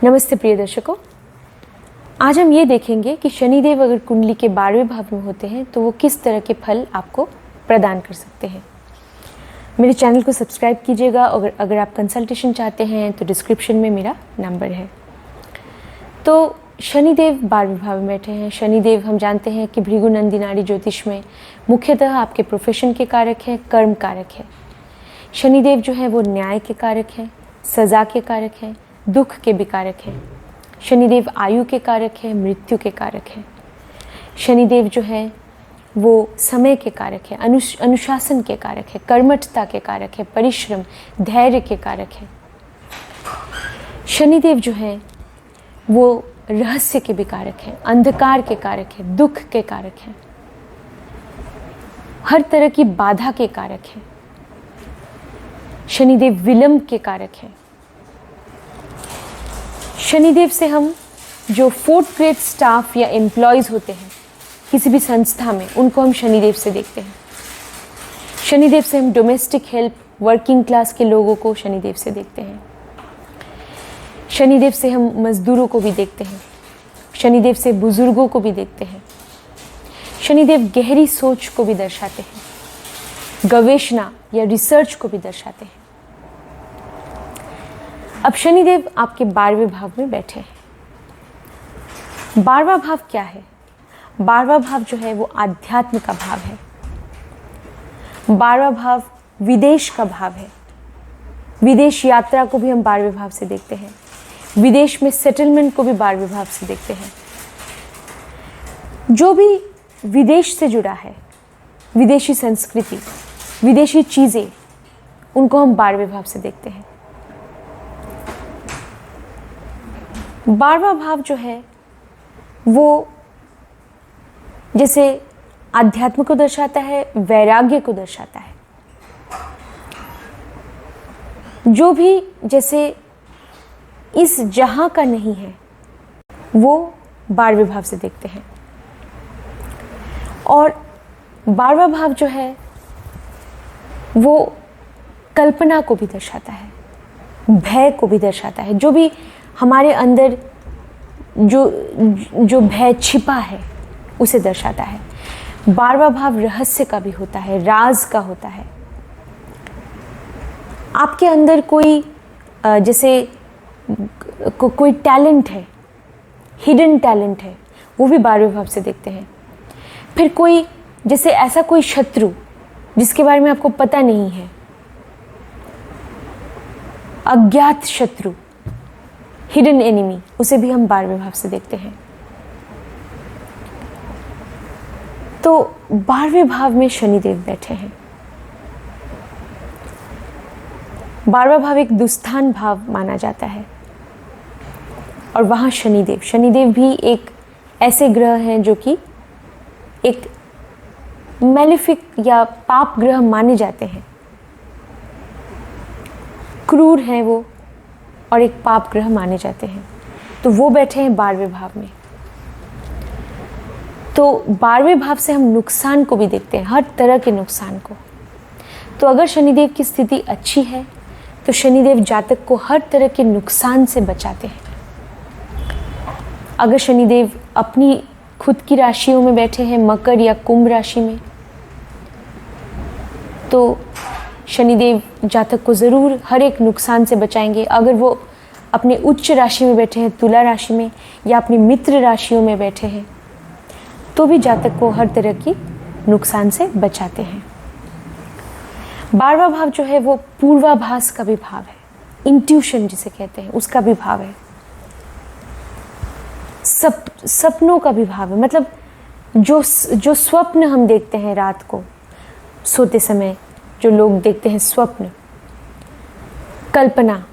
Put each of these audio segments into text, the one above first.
नमस्ते प्रिय दर्शकों, आज हम ये देखेंगे कि शनिदेव अगर कुंडली के 12वें भाव में होते हैं तो वो किस तरह के फल आपको प्रदान कर सकते हैं। मेरे चैनल को सब्सक्राइब कीजिएगा और अगर आप कंसल्टेशन चाहते हैं तो डिस्क्रिप्शन में मेरा नंबर है। तो शनिदेव 12वें भाव में बैठे हैं। शनिदेव हम जानते हैं कि भृगु नंदी नाड़ी ज्योतिष में मुख्यतः आपके प्रोफेशन के कारक हैं, कर्म कारक है। शनिदेव जो है वो न्याय के कारक हैं, सजा के कारक हैं, दुख के भी कारक हैं। शनिदेव आयु के कारक है, मृत्यु के कारक है। शनिदेव जो है वो समय के कारक है, अनुशासन के कारक है, कर्मठता के कारक है, परिश्रम धैर्य के कारक है। शनिदेव जो है वो रहस्य के भी कारक है, अंधकार के कारक है, दुख के कारक है, हर तरह की बाधा के कारक है। शनिदेव विलंब के कारक है। शनिदेव से हम जो 4th ग्रेड स्टाफ या एम्प्लॉयज़ होते हैं किसी भी संस्था में, उनको हम शनिदेव से देखते हैं। शनिदेव से हम डोमेस्टिक हेल्प, वर्किंग क्लास के लोगों को शनिदेव से देखते हैं। शनिदेव से हम मजदूरों को भी देखते हैं। शनिदेव से बुजुर्गों को भी देखते हैं। शनिदेव गहरी सोच को भी दर्शाते हैं, गवेषणा या रिसर्च को भी दर्शाते हैं। अब शनिदेव आपके 12वें भाव में बैठे हैं। 12वां भाव क्या है? 12वां भाव जो है वो आध्यात्म का भाव है। 12वां भाव विदेश का भाव है। विदेश यात्रा को भी हम 12वें भाव से देखते हैं। विदेश में सेटलमेंट को भी 12वें भाव से देखते हैं। जो भी विदेश से जुड़ा है, विदेशी संस्कृति, विदेशी चीज़ें, उनको हम 12वें भाव से देखते हैं। 12वां भाव जो है वो जैसे आध्यात्म को दर्शाता है, वैराग्य को दर्शाता है। जो भी जैसे इस जहां का नहीं है वो 12वें भाव से देखते हैं। और 12वां भाव जो है वो कल्पना को भी दर्शाता है, भय को भी दर्शाता है। जो भी हमारे अंदर जो भय छिपा है उसे दर्शाता है। 12वां भाव रहस्य का भी होता है, राज का होता है। आपके अंदर कोई जैसे कोई टैलेंट है, हिडन टैलेंट है, वो भी 12वें भाव से देखते हैं। फिर कोई जैसे ऐसा कोई शत्रु जिसके बारे में आपको पता नहीं है, अज्ञात शत्रु, हिडन एनिमी, उसे भी हम 12वें भाव से देखते हैं। तो 12वें भाव में शनिदेव बैठे हैं। 12वां भाव एक दुस्थान भाव माना जाता है और वहाँ शनिदेव भी एक ऐसे ग्रह हैं जो कि एक मैलेफिक या पाप ग्रह माने जाते हैं। क्रूर हैं वो और एक पाप ग्रह माने जाते हैं। तो वो बैठे हैं 12वें भाव में। तो 12वें भाव से हम नुकसान को भी देखते हैं, हर तरह के नुकसान को। तो अगर शनिदेव की स्थिति अच्छी है तो शनिदेव जातक को हर तरह के नुकसान से बचाते हैं। अगर शनिदेव अपनी खुद की राशियों में बैठे हैं, मकर या कुंभ राशि में, तो शनिदेव जातक को ज़रूर हर एक नुकसान से बचाएंगे। अगर वो अपने उच्च राशि में बैठे हैं, तुला राशि में, या अपनी मित्र राशियों में बैठे हैं, तो भी जातक को हर तरह की नुकसान से बचाते हैं। 12वां भाव जो है वो पूर्वाभास का भी भाव है, इंट्यूशन जिसे कहते हैं उसका भी भाव है, सपनों का भी भाव है। मतलब जो स्वप्न हम देखते हैं रात को सोते समय, जो लोग देखते हैं स्वप्न, कल्पना,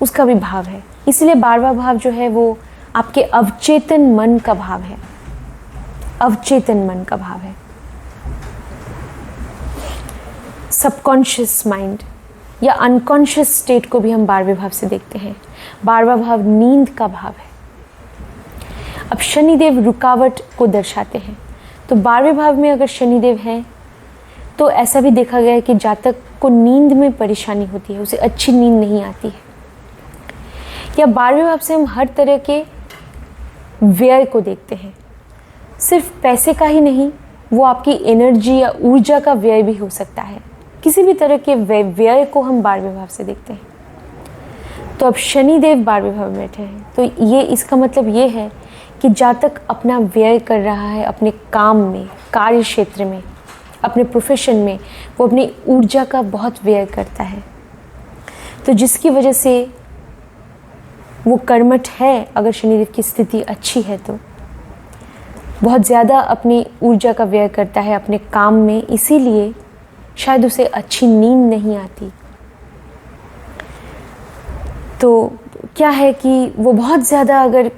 उसका भी भाव है। इसलिए 12वां भाव जो है वो आपके अवचेतन मन का भाव है, अवचेतन मन का भाव है, सबकॉन्शियस माइंड या अनकॉन्शियस स्टेट को भी हम 12वें भाव से देखते हैं। 12वां भाव नींद का भाव है। अब शनिदेव रुकावट को दर्शाते हैं। तो 12वें भाव में अगर शनिदेव हैं तो ऐसा भी देखा गया है कि जातक को नींद में परेशानी होती है, उसे अच्छी नींद नहीं आती है। या 12वें भाव से हम हर तरह के व्यय को देखते हैं। सिर्फ पैसे का ही नहीं, वो आपकी एनर्जी या ऊर्जा का व्यय भी हो सकता है। किसी भी तरह के व्यय को हम 12वें भाव से देखते हैं। तो अब शनिदेव 12वें भाव में बैठे हैं, तो ये इसका मतलब ये है कि जातक अपना व्यय कर रहा है अपने काम में, कार्य क्षेत्र में, अपने प्रोफेशन में, वो अपनी ऊर्जा का बहुत व्यय करता है। तो जिसकी वजह से वो कर्मठ है, अगर शनिदेव की स्थिति अच्छी है तो बहुत ज़्यादा अपनी ऊर्जा का व्यय करता है अपने काम में, इसीलिए शायद उसे अच्छी नींद नहीं आती। तो क्या है कि वो बहुत ज़्यादा अगर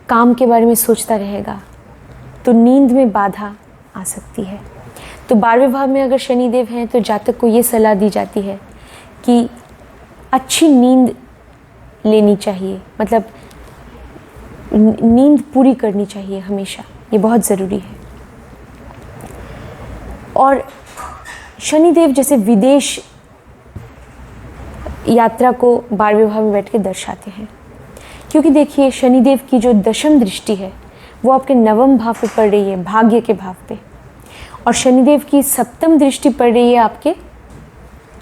काम के बारे में सोचता रहेगा तो नींद में बाधा आ सकती है। तो 12वें भाव में अगर शनिदेव हैं तो जातक को ये सलाह दी जाती है कि अच्छी नींद लेनी चाहिए, मतलब नींद पूरी करनी चाहिए हमेशा, ये बहुत ज़रूरी है। और शनिदेव जैसे विदेश यात्रा को 12वें भाव में बैठ के दर्शाते हैं, क्योंकि देखिए शनिदेव की जो दशम दृष्टि है वो आपके 9वें भाव पे पड़ रही है, भाग्य के भाव पे, और शनिदेव की 7वीं दृष्टि पड़ रही है आपके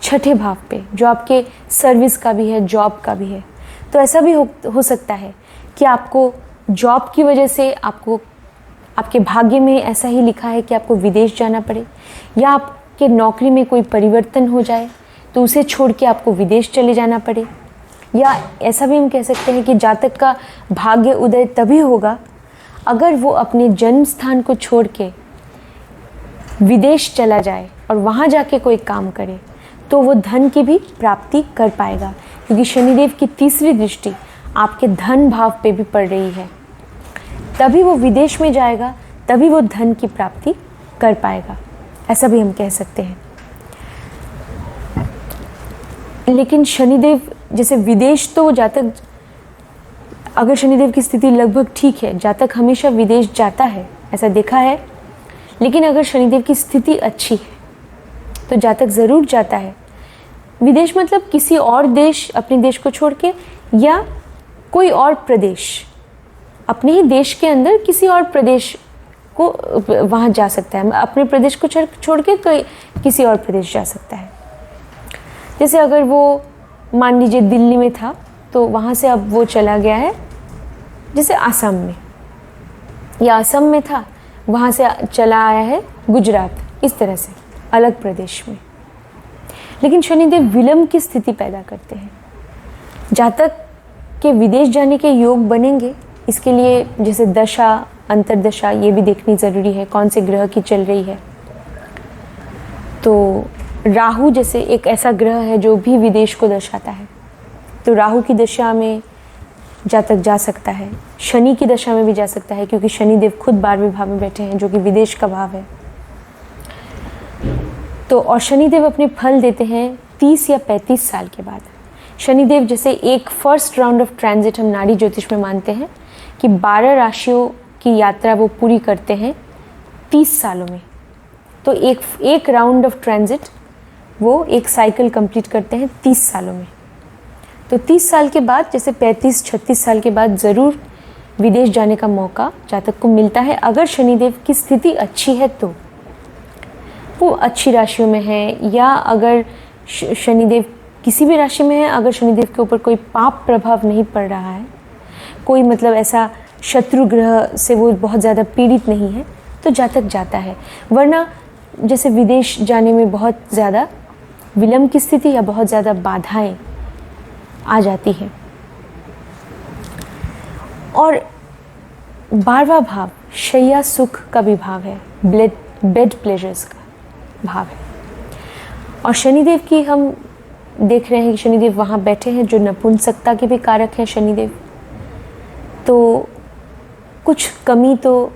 6ठे भाव पे, जो आपके सर्विस का भी है, जॉब का भी है। तो ऐसा भी हो सकता है कि आपको जॉब की वजह से आपको आपके भाग्य में ऐसा ही लिखा है कि आपको विदेश जाना पड़े, या आपके नौकरी में कोई परिवर्तन हो जाए तो उसे छोड़ के आपको विदेश चले जाना पड़े, या ऐसा भी हम कह सकते हैं कि जातक का भाग्य उदय तभी होगा अगर वो अपने जन्म स्थान को छोड़ के विदेश चला जाए और वहाँ जाके कोई काम करे, तो वो धन की भी प्राप्ति कर पाएगा, क्योंकि शनिदेव की 3री दृष्टि आपके धन भाव पे भी पड़ रही है। तभी वो विदेश में जाएगा, तभी वो धन की प्राप्ति कर पाएगा, ऐसा भी हम कह सकते हैं। लेकिन शनिदेव जैसे विदेश, तो जातक अगर शनिदेव की स्थिति लगभग ठीक है, जातक हमेशा विदेश जाता है, ऐसा देखा है। लेकिन अगर शनिदेव की स्थिति अच्छी है तो जातक ज़रूर जाता है विदेश, मतलब किसी और देश, अपने देश को छोड़ के, या कोई और प्रदेश, अपने ही देश के अंदर किसी और प्रदेश को वहाँ जा सकता है, अपने प्रदेश को छोड़ के किसी और प्रदेश जा सकता है। जैसे अगर वो मान लीजिए दिल्ली में था तो वहाँ से अब वो चला गया है जैसे आसाम में, या असम में था वहाँ से चला आया है गुजरात, इस तरह से अलग प्रदेश में। लेकिन शनिदेव विलंब की स्थिति पैदा करते हैं। जातक के विदेश जाने के योग बनेंगे, इसके लिए जैसे दशा, अंतर्दशा, ये भी देखनी ज़रूरी है कौन से ग्रह की चल रही है। तो राहु जैसे एक ऐसा ग्रह है जो भी विदेश को दर्शाता है, तो राहु की दशा में जातक जा सकता है, शनि की दशा में भी जा सकता है, क्योंकि शनिदेव खुद 12वें भाव में बैठे हैं जो कि विदेश का भाव है। तो और शनिदेव अपने फल देते हैं 30 या 35 साल के बाद। शनिदेव जैसे एक फर्स्ट राउंड ऑफ ट्रांजिट हम नाड़ी ज्योतिष में मानते हैं कि 12 राशियों की यात्रा वो पूरी करते हैं 30 सालों में। तो एक राउंड ऑफ ट्रांजिट वो एक साइकिल कंप्लीट करते हैं 30 सालों में। तो 30 साल के बाद जैसे 35-36 साल के बाद ज़रूर विदेश जाने का मौका जातक को मिलता है, अगर शनिदेव की स्थिति अच्छी है तो, वो अच्छी राशियों में है, या अगर शनिदेव किसी भी राशि में है, अगर शनिदेव के ऊपर कोई पाप प्रभाव नहीं पड़ रहा है, कोई मतलब ऐसा शत्रु ग्रह से वो बहुत ज़्यादा पीड़ित नहीं है, तो जातक जाता है। वरना जैसे विदेश जाने में बहुत ज़्यादा विलंब की स्थिति या बहुत ज़्यादा बाधाएं आ जाती हैं। और 12वां भाव शैया सुख का भी भाव है, बेड प्लेजर्स का भाव है। और शनिदेव की हम देख रहे हैं कि शनिदेव वहाँ बैठे हैं जो नपुंसकता के भी कारक हैं शनिदेव। तो कुछ कमी तो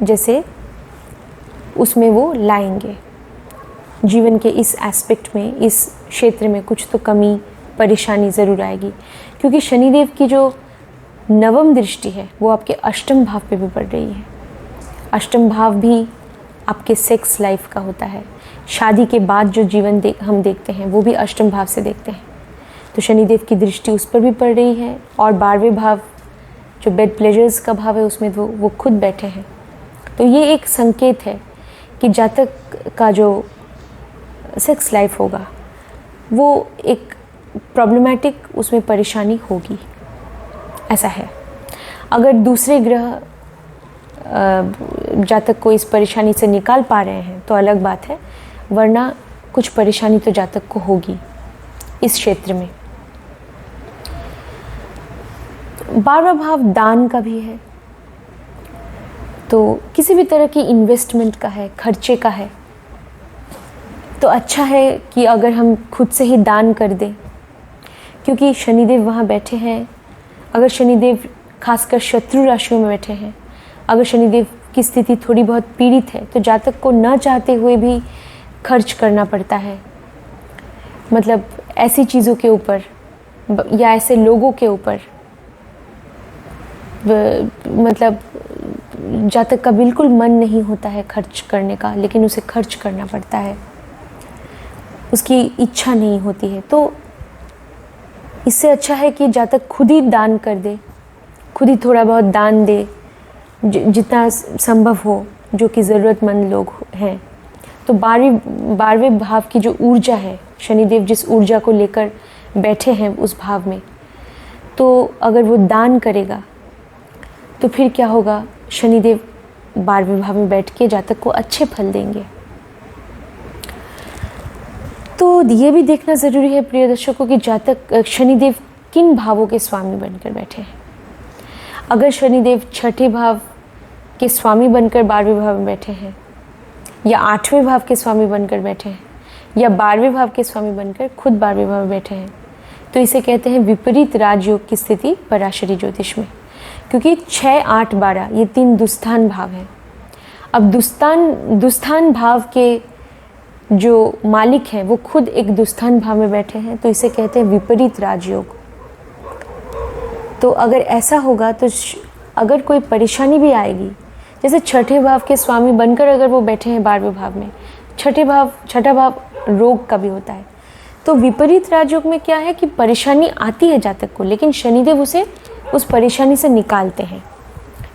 जैसे उसमें वो लाएंगे, जीवन के इस एस्पेक्ट में, इस क्षेत्र में कुछ तो कमी परेशानी ज़रूर आएगी, क्योंकि शनिदेव की जो 9वीं दृष्टि है वो आपके 8वें भाव पे भी पड़ रही है। 8वां भाव भी आपके सेक्स लाइफ का होता है, शादी के बाद जो जीवन हम देखते हैं वो भी 8वें भाव से देखते हैं। तो शनिदेव की दृष्टि उस पर भी पड़ रही है, और 12वें भाव जो बेड प्लेजर्स का भाव है उसमें वो खुद बैठे हैं। तो ये एक संकेत है कि जातक का जो सेक्स लाइफ होगा वो एक प्रॉब्लमेटिक, उसमें परेशानी होगी, ऐसा है। अगर दूसरे ग्रह जातक को इस परेशानी से निकाल पा रहे हैं तो अलग बात है, वरना कुछ परेशानी तो जातक को होगी इस क्षेत्र में। 12वां भाव दान का भी है, तो किसी भी तरह की इन्वेस्टमेंट का है, खर्चे का है, तो अच्छा है कि अगर हम खुद से ही दान कर दें, क्योंकि शनिदेव वहाँ बैठे हैं। अगर शनिदेव खासकर शत्रु राशियों में बैठे हैं, अगर शनिदेव की स्थिति थोड़ी बहुत पीड़ित है, तो जातक को न चाहते हुए भी खर्च करना पड़ता है, मतलब ऐसी चीज़ों के ऊपर या ऐसे लोगों के ऊपर, मतलब जातक का बिल्कुल मन नहीं होता है खर्च करने का, लेकिन उसे खर्च करना पड़ता है, उसकी इच्छा नहीं होती है। तो इससे अच्छा है कि जातक खुद ही दान कर दे, खुद ही थोड़ा बहुत दान दे, जितना संभव हो, जो कि ज़रूरतमंद लोग हैं। तो 12वें भाव की जो ऊर्जा है, शनिदेव जिस ऊर्जा को लेकर बैठे हैं उस भाव में, तो अगर वो दान करेगा तो फिर क्या होगा, शनिदेव 12वें भाव में बैठ के जातक को अच्छे फल देंगे। तो ये भी देखना ज़रूरी है प्रिय दर्शकों कि जातक शनिदेव किन भावों के स्वामी बनकर बैठे हैं। अगर शनिदेव छठे भाव के स्वामी बनकर 12वें भाव में बैठे हैं, या 8वें भाव के स्वामी बनकर बैठे हैं, या 12वें भाव के स्वामी बनकर खुद 12वें भाव में बैठे हैं, तो इसे कहते हैं विपरीत राजयोग की स्थिति पराशरी ज्योतिष में। क्योंकि 6, 8, 12 ये 3 दुस्थान भाव हैं। अब दुस्थान भाव के जो मालिक हैं वो खुद एक दुस्थान भाव में बैठे हैं, तो इसे कहते हैं विपरीत राजयोग। तो अगर ऐसा होगा तो अगर कोई परेशानी भी आएगी, जैसे छठे भाव के स्वामी बनकर अगर वो बैठे हैं 12वें भाव में, छठा भाव रोग का भी होता है, तो विपरीत राजयोग में क्या है कि परेशानी आती है जातक को, लेकिन शनिदेव उसे उस परेशानी से निकालते हैं।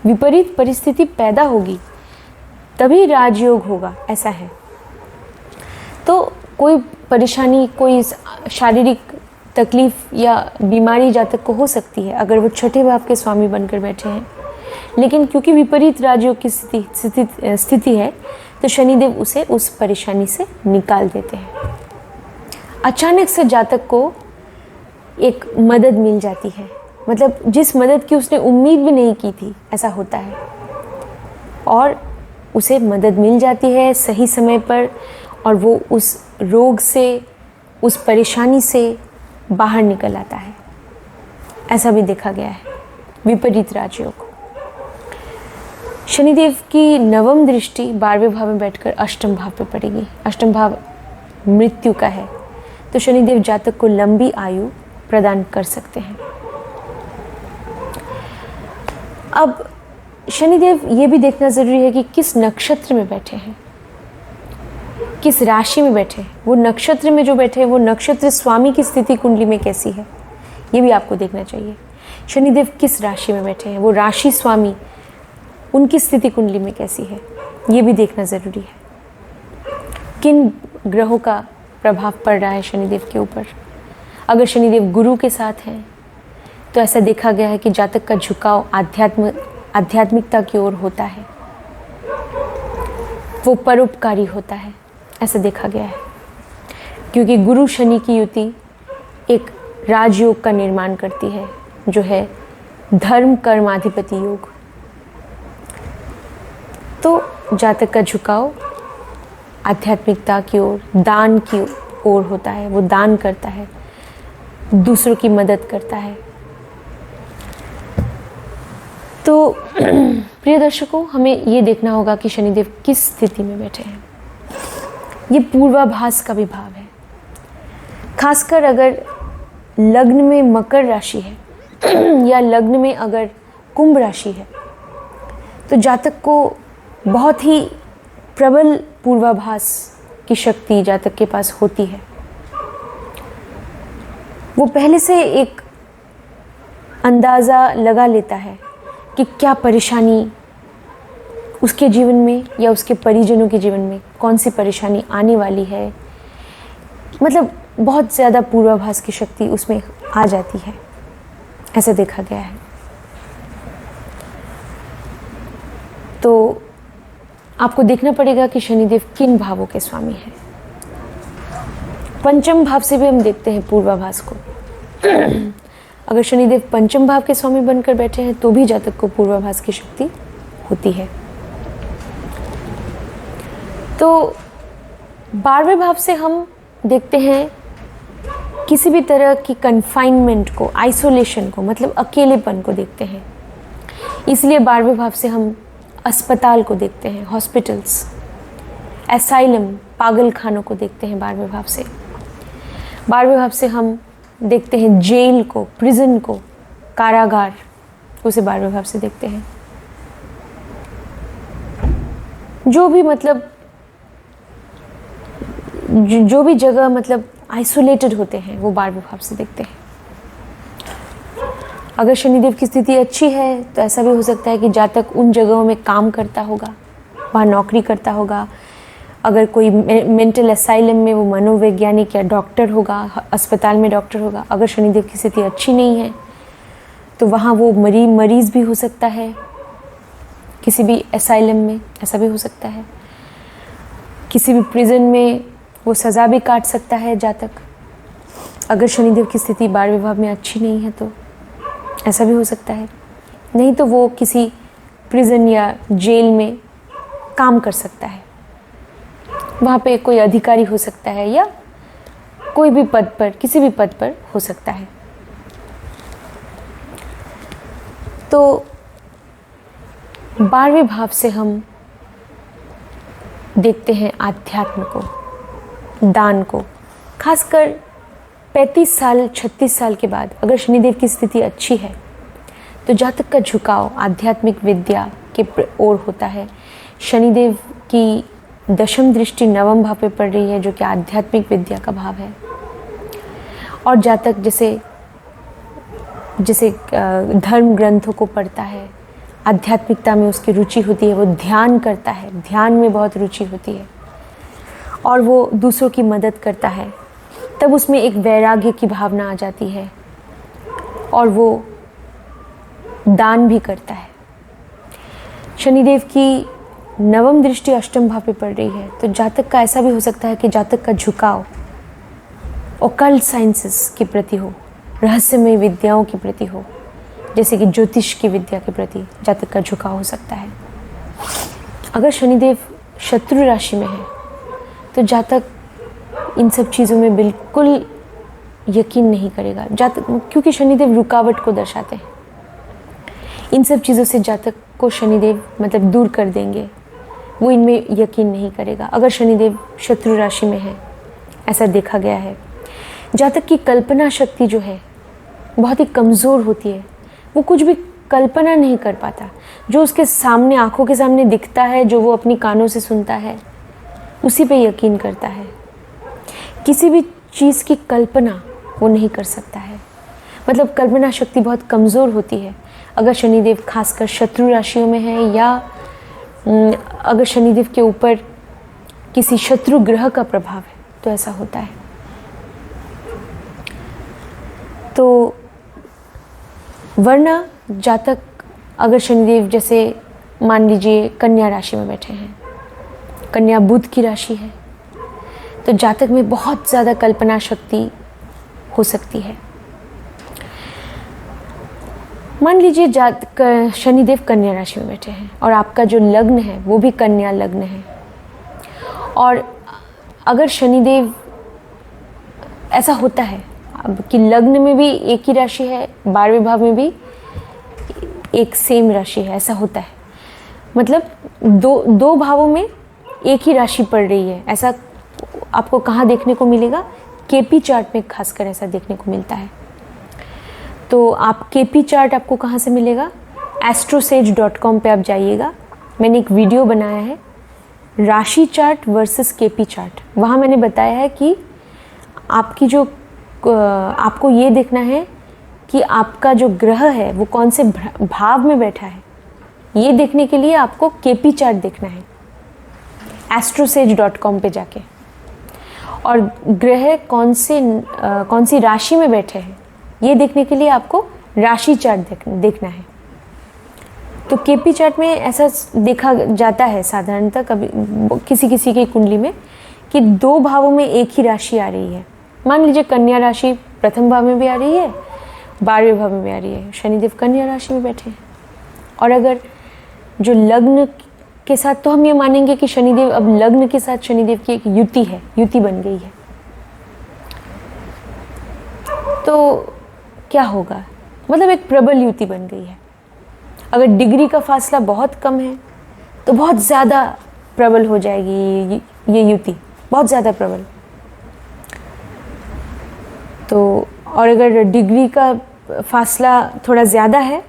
विपरीत परिस्थिति पैदा होगी तभी राजयोग होगा, ऐसा है। तो कोई परेशानी, कोई शारीरिक तकलीफ या बीमारी जातक को हो सकती है अगर वो छठे भाव के स्वामी बनकर बैठे हैं, लेकिन क्योंकि विपरीत राजयोग की स्थिति है तो शनिदेव उसे उस परेशानी से निकाल देते हैं। अचानक से जातक को एक मदद मिल जाती है, मतलब जिस मदद की उसने उम्मीद भी नहीं की थी, ऐसा होता है, और उसे मदद मिल जाती है सही समय पर, और वो उस रोग से, उस परेशानी से बाहर निकल आता है। ऐसा भी देखा गया है विपरीत राजयोग। शनिदेव की नवम दृष्टि 12वें भाव में बैठकर अष्टम भाव पे पड़ेगी। अष्टम भाव मृत्यु का है, तो शनिदेव जातक को लंबी आयु प्रदान कर सकते हैं। अब शनिदेव ये भी देखना ज़रूरी है कि किस नक्षत्र में बैठे हैं, किस राशि में बैठे हैं। वो नक्षत्र में जो बैठे हैं वो नक्षत्र स्वामी की स्थिति कुंडली में कैसी है, ये भी आपको देखना चाहिए। शनिदेव किस राशि में बैठे हैं, वो राशि स्वामी उनकी स्थिति कुंडली में कैसी है, ये भी देखना ज़रूरी है। किन ग्रहों का प्रभाव पड़ रहा है शनिदेव के ऊपर। अगर शनिदेव गुरु के साथ हैं तो ऐसा देखा गया है कि जातक का झुकाव आध्यात्मिकता की ओर होता है, वो परोपकारी होता है, ऐसा देखा गया है। क्योंकि गुरु शनि की युति एक राजयोग का निर्माण करती है, जो है धर्म कर्माधिपति योग। तो जातक का झुकाव आध्यात्मिकता की ओर, दान की ओर होता है, वो दान करता है, दूसरों की मदद करता है। तो प्रिय दर्शकों, हमें ये देखना होगा कि शनिदेव किस स्थिति में बैठे हैं। ये पूर्वाभास का भी भाव है। खासकर अगर लग्न में मकर राशि है या लग्न में अगर कुंभ राशि है, तो जातक को बहुत ही प्रबल पूर्वाभास की शक्ति जातक के पास होती है। वो पहले से एक अंदाज़ा लगा लेता है कि क्या परेशानी उसके जीवन में या उसके परिजनों के जीवन में कौन सी परेशानी आने वाली है। मतलब बहुत ज़्यादा पूर्वाभास की शक्ति उसमें आ जाती है, ऐसा देखा गया है। तो आपको देखना पड़ेगा कि शनिदेव किन भावों के स्वामी हैं। पंचम भाव से भी हम देखते हैं पूर्वाभास को। अगर शनिदेव पंचम भाव के स्वामी बनकर बैठे हैं तो भी जातक को पूर्वाभास की शक्ति होती है। तो 12वें भाव से हम देखते हैं किसी भी तरह की कन्फाइनमेंट को, आइसोलेशन को, मतलब अकेलेपन को देखते हैं। इसलिए 12वें भाव से हम अस्पताल को देखते हैं, हॉस्पिटल्स, एसाइलम, पागल खानों को देखते हैं 12वें भाव से। 12वें भाव से हम देखते हैं जेल को, प्रिजन को, कारागार, उसे 12वें भाव से देखते हैं। जो भी मतलब जो भी जगह मतलब आइसोलेटेड होते हैं वो 12वें भाव से देखते हैं। अगर शनिदेव की स्थिति अच्छी है तो ऐसा भी हो सकता है कि जातक उन जगहों में काम करता होगा, वहाँ नौकरी करता होगा। अगर कोई मेंटल असाइलम में वो मनोवैज्ञानिक या डॉक्टर होगा, अस्पताल में डॉक्टर होगा। अगर शनिदेव की स्थिति अच्छी नहीं है तो वहाँ वो मरीज़ भी हो सकता है, किसी भी असाइलम में ऐसा भी हो सकता है। किसी भी प्रिजन में वो सज़ा भी काट सकता है जातक। अगर शनिदेव की स्थिति 12वें भाव में अच्छी नहीं है तो ऐसा भी हो सकता है। नहीं तो वो किसी प्रिजन या जेल में काम कर सकता है, वहाँ पे कोई अधिकारी हो सकता है या कोई भी पद पर, किसी भी पद पर हो सकता है। तो 12वें भाव से हम देखते हैं आध्यात्म को, दान को। खासकर 35 साल 36 साल के बाद अगर शनिदेव की स्थिति अच्छी है तो जातक का झुकाव आध्यात्मिक विद्या के ओर होता है। शनिदेव की दशम दृष्टि 9वें भाव पे पड़ रही है जो कि आध्यात्मिक विद्या का भाव है। और जातक जैसे धर्म ग्रंथों को पढ़ता है, आध्यात्मिकता में उसकी रुचि होती है, वो ध्यान करता है, ध्यान में बहुत रुचि होती है और वो दूसरों की मदद करता है, तब उसमें एक वैराग्य की भावना आ जाती है और वो दान भी करता है। शनिदेव की 9वीं दृष्टि 8वें भाव पे पड़ रही है तो जातक का ऐसा भी हो सकता है कि जातक का झुकाव ओकल्ट साइंसेस के प्रति हो, रहस्यमय विद्याओं के प्रति हो, जैसे कि ज्योतिष की विद्या के प्रति जातक का झुकाव हो सकता है। अगर शनिदेव शत्रु राशि में है तो जातक इन सब चीज़ों में बिल्कुल यकीन नहीं करेगा, जातक क्योंकि शनिदेव रुकावट को दर्शाते हैं। इन सब चीज़ों से जातक को शनिदेव मतलब दूर कर देंगे, वो इनमें यकीन नहीं करेगा। अगर शनिदेव शत्रु राशि में है, ऐसा देखा गया है। जातक की कल्पना शक्ति जो है बहुत ही कमज़ोर होती है, वो कुछ भी कल्पना नहीं कर पाता। जो उसके सामने, आंखों के सामने दिखता है, जो वो अपनी कानों से सुनता है, उसी पे यकीन करता है। किसी भी चीज़ की कल्पना वो नहीं कर सकता है, मतलब कल्पना शक्ति बहुत कमज़ोर होती है। अगर शनिदेव खासकर शत्रु राशियों में है या अगर शनिदेव के ऊपर किसी शत्रु ग्रह का प्रभाव है तो ऐसा होता है। तो वरना जातक अगर शनिदेव जैसे मान लीजिए कन्या राशि में बैठे हैं, कन्या बुध की राशि है, तो जातक में बहुत ज़्यादा कल्पना शक्ति हो सकती है। मान लीजिए शनिदेव कन्या राशि में बैठे हैं और आपका जो लग्न है वो भी कन्या लग्न है, और अगर शनिदेव, ऐसा होता है अब कि लग्न में भी एक ही राशि है, 12वें भाव में भी एक सेम राशि है, ऐसा होता है। मतलब दो भावों में एक ही राशि पड़ रही है, ऐसा आपको कहाँ देखने को मिलेगा? केपी चार्ट में खासकर ऐसा देखने को मिलता है। तो आप केपी चार्ट आपको कहाँ से मिलेगा? astrosage.com पे आप जाइएगा, मैंने एक वीडियो बनाया है राशि चार्ट वर्सेस केपी चार्ट। वहाँ मैंने बताया है कि आपकी जो आपको ये देखना है कि आपका जो ग्रह है वो कौन से भाव में बैठा है। ये देखने के लिए आपको केपी चार्ट देखना है astrosage.com पे जाके, और ग्रह कौन सी राशि में बैठे हैं ये देखने के लिए आपको राशि चार्ट देखना है। तो केपी चार्ट में ऐसा देखा जाता है साधारणतः कभी किसी किसी की कुंडली में कि 2 भावों में एक ही राशि आ रही है। मान लीजिए कन्या राशि प्रथम भाव में भी आ रही है, 12वें भाव में भी आ रही है, शनिदेव कन्या राशि में बैठे हैं। और अगर जो लग्न के साथ, तो हम ये मानेंगे कि शनिदेव, अब लग्न के साथ शनिदेव की एक युति है, युति बन गई है, तो क्या होगा, मतलब एक प्रबल युति बन गई है। अगर डिग्री का फासला बहुत कम है तो बहुत ज़्यादा प्रबल हो जाएगी ये युति, बहुत ज़्यादा प्रबल। तो और अगर डिग्री का फासला थोड़ा ज़्यादा है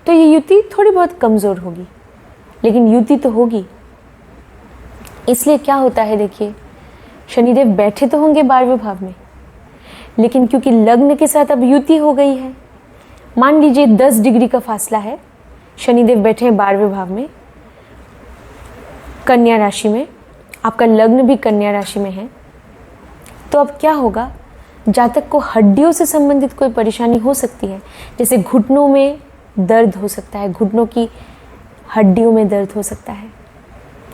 तो ये युति थोड़ी बहुत कमज़ोर होगी, लेकिन युति तो होगी। इसलिए क्या होता है, देखिए शनिदेव बैठे तो होंगे 12वें भाव में, लेकिन क्योंकि लग्न के साथ अब युति हो गई है, मान लीजिए 10 डिग्री का फासला है, शनिदेव बैठे हैं 12वें भाव में कन्या राशि में, आपका लग्न भी कन्या राशि में है, तो अब क्या होगा, जातक को हड्डियों से संबंधित कोई परेशानी हो सकती है। जैसे घुटनों में दर्द हो सकता है, घुटनों की हड्डियों में दर्द हो सकता है,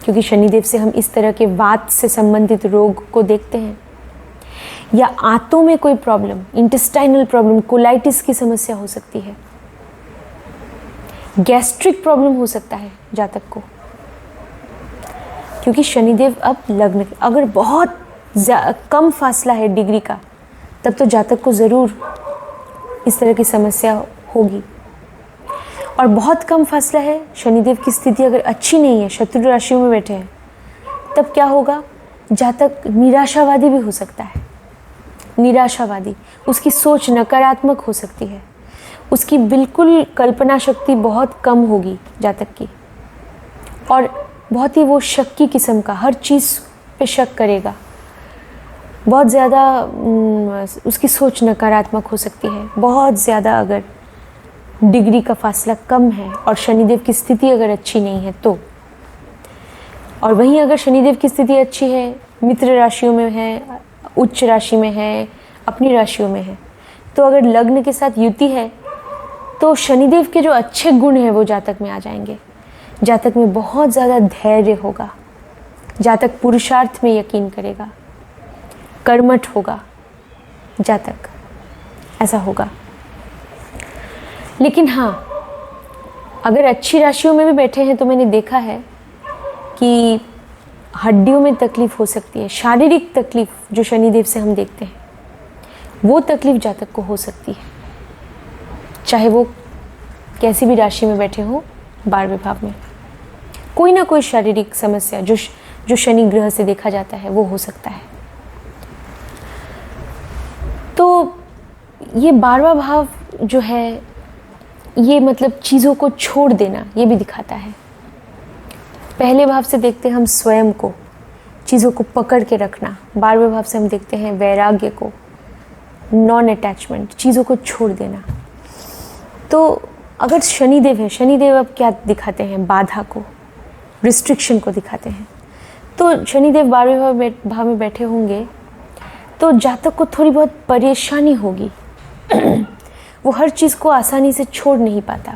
क्योंकि शनिदेव से हम इस तरह के वात से संबंधित रोग को देखते हैं। या आंतों में कोई प्रॉब्लम, इंटेस्टाइनल प्रॉब्लम, कोलाइटिस की समस्या हो सकती है, गैस्ट्रिक प्रॉब्लम हो सकता है जातक को, क्योंकि शनिदेव अब लग्न, अगर बहुत कम फासला है डिग्री का, तब तो जातक को ज़रूर इस तरह की समस्या होगी। और बहुत कम फासला है, शनिदेव की स्थिति अगर अच्छी नहीं है, शत्रु राशियों में बैठे हैं, तब क्या होगा, जातक निराशावादी भी हो सकता है। निराशावादी, उसकी सोच नकारात्मक हो सकती है, उसकी बिल्कुल कल्पना शक्ति बहुत कम होगी जातक की, और बहुत ही वो शक्की किस्म का, हर चीज़ पे शक करेगा, बहुत ज़्यादा उसकी सोच नकारात्मक हो सकती है। बहुत ज़्यादा अगर डिग्री का फासला कम है और शनिदेव की स्थिति अगर अच्छी नहीं है तो। और वहीं अगर शनिदेव की स्थिति अच्छी है, मित्र राशियों में है, उच्च राशि में है, अपनी राशियों में है, तो अगर लग्न के साथ युति है तो शनिदेव के जो अच्छे गुण हैं वो जातक में आ जाएंगे। जातक में बहुत ज़्यादा धैर्य होगा, जातक पुरुषार्थ में यकीन करेगा, कर्मठ होगा जातक, ऐसा होगा। लेकिन हाँ, अगर अच्छी राशियों में भी बैठे हैं तो मैंने देखा है कि हड्डियों में तकलीफ हो सकती है, शारीरिक तकलीफ जो शनिदेव से हम देखते हैं वो तकलीफ जातक को हो सकती है, चाहे वो कैसी भी राशि में बैठे हो। 12वें भाव में कोई ना कोई शारीरिक समस्या जो शनि ग्रह से देखा जाता है वो हो सकता है। तो ये 12वां भाव जो है ये मतलब चीज़ों को छोड़ देना ये भी दिखाता है। पहले भाव से देखते हैं हम स्वयं को, चीज़ों को पकड़ के रखना। 12वें भाव से हम देखते हैं वैराग्य को, नॉन अटैचमेंट, चीज़ों को छोड़ देना। तो अगर शनिदेव है, शनिदेव अब क्या दिखाते हैं, बाधा को, रिस्ट्रिक्शन को दिखाते हैं। तो शनिदेव 12वें भाव में बैठे होंगे तो जातक को थोड़ी बहुत परेशानी होगी वो हर चीज़ को आसानी से छोड़ नहीं पाता,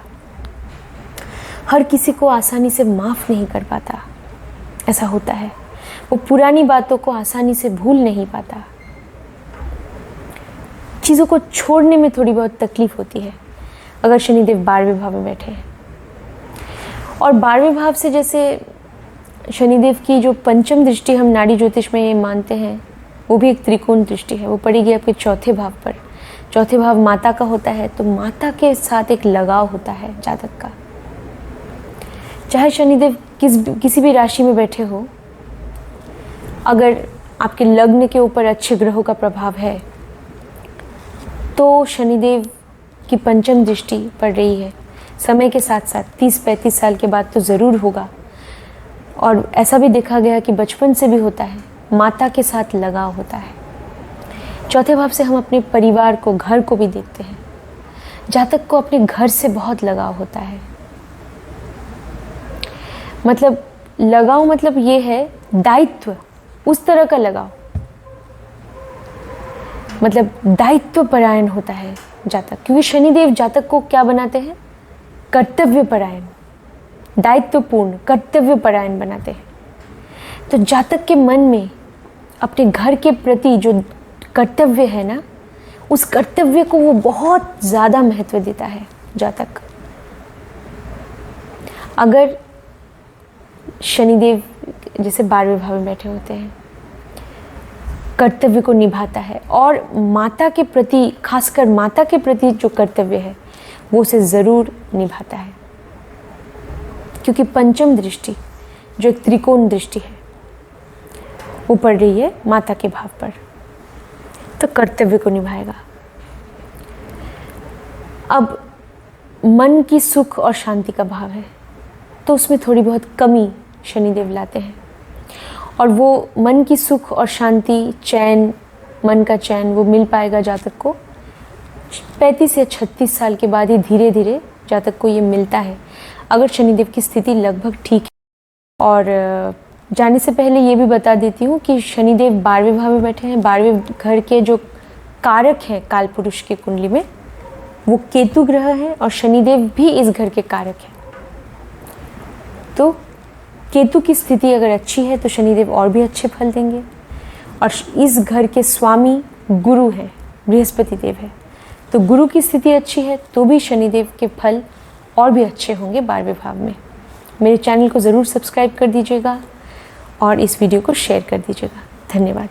हर किसी को आसानी से माफ़ नहीं कर पाता, ऐसा होता है। वो पुरानी बातों को आसानी से भूल नहीं पाता, चीज़ों को छोड़ने में थोड़ी बहुत तकलीफ होती है अगर शनिदेव 12वें भाव में बैठे हैं। और 12वें भाव से जैसे शनिदेव की जो पंचम दृष्टि हम नाड़ी ज्योतिष में मानते हैं वो भी एक त्रिकोण दृष्टि है, वो पड़ेगी आपके चौथे भाव पर। चौथे भाव माता का होता है, तो माता के साथ एक लगाव होता है जातक का। चाहे शनिदेव किसी भी राशि में बैठे हो, अगर आपके लग्न के ऊपर अच्छे ग्रहों का प्रभाव है तो शनिदेव की पंचम दृष्टि पड़ रही है। समय के साथ साथ 30-35 साल के बाद तो ज़रूर होगा। और ऐसा भी देखा गया कि बचपन से भी होता है, माता के साथ लगाव होता है। चौथे भाव से हम अपने परिवार को, घर को भी देखते हैं। जातक को अपने घर से बहुत लगाव होता है। मतलब लगाव मतलब ये है दायित्व, उस तरह का लगाव, मतलब दायित्व परायण होता है जातक, क्योंकि शनिदेव जातक को क्या बनाते हैं? कर्तव्य परायण, दायित्वपूर्ण, कर्तव्य परायण बनाते हैं। तो जातक के मन में अपने घर के प्रति जो कर्तव्य है ना, उस कर्तव्य को वो बहुत ज़्यादा महत्व देता है जातक। अगर शनिदेव जैसे 12वें भाव में बैठे होते हैं, कर्तव्य को निभाता है और माता के प्रति, खासकर माता के प्रति जो कर्तव्य है वो उसे ज़रूर निभाता है, क्योंकि पंचम दृष्टि जो एक त्रिकोण दृष्टि है वो पड़ रही है माता के भाव पर, तो कर्तव्य को निभाएगा। अब मन की सुख और शांति का भाव है, तो उसमें थोड़ी बहुत कमी शनिदेव लाते हैं, और वो मन की सुख और शांति, चैन, मन का चैन वो मिल पाएगा जातक को 35 या 36 साल के बाद ही धीरे धीरे जातक को ये मिलता है, अगर शनिदेव की स्थिति लगभग ठीक है। और जाने से पहले ये भी बता देती हूँ कि शनिदेव 12वें भाव में बैठे हैं। 12वें घर के जो कारक हैं काल पुरुष की कुंडली में, वो केतु ग्रह है और शनिदेव भी इस घर के कारक हैं। तो केतु की स्थिति अगर अच्छी है तो शनिदेव और भी अच्छे फल देंगे, और इस घर के स्वामी गुरु हैं, बृहस्पति देव है, तो गुरु की स्थिति अच्छी है तो भी शनिदेव के फल और भी अच्छे होंगे 12वें भाव में। मेरे चैनल को ज़रूर सब्सक्राइब कर दीजिएगा और इस वीडियो को शेयर कर दीजिएगा। धन्यवाद।